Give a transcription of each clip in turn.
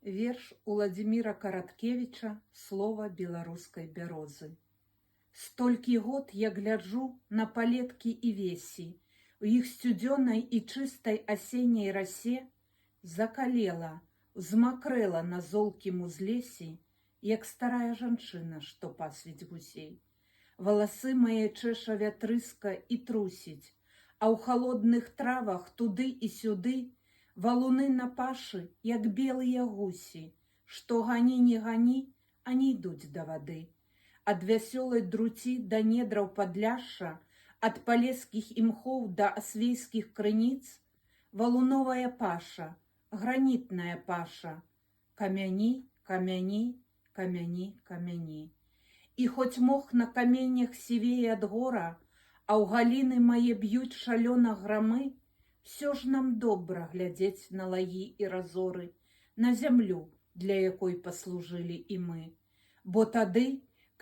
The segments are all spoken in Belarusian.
Верш Уладзіміра Караткевіча «Слова беларускай бярозы». Столькі год я гляджу на палеткі і весі, у іх сцюдзёнай і чыстай асенняй расе закалела, змакрэла на золкім узлесі, як старая жанчына, што пасвіць гусей. Валасы мае чэша вятрыска і трусіць, а ў халодных травах туды і сюды валуны на пашы, як белыя гусі, што гані не гані, а не ідуць да вады. Ад вясёлай друці да недраў падляшша, ад палескіх імхоў да асвейскіх крыніц валуновая паша, гранітная паша, камяні, камяні, камяні, камяні. І хоць мох на каменнях сівее ад гора, а ў галіны мае б'юць шалёна грамы, всё ж нам добра глядзець на лагі і разоры, на зямлю, для якой паслужылі і мы. Бо тады,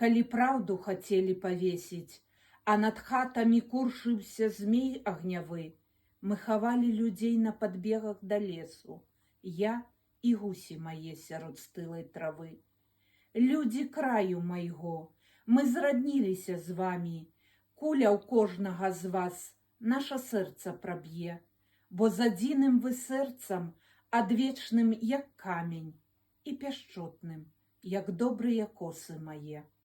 калі праўду хацелі павесіць, а над хатамі куршыўся змей агнявы, мы хавалі людзей на падбегах да лесу, я і гусі мае сярод стылай травы. Людзі краю майго, мы зрадніліся з вамі, куля ў кожнага з вас наша сэрца праб'е, бо з адзіным вы сэрцам, адвечным, як камень, і пяшчотным, як добрыя косы мае.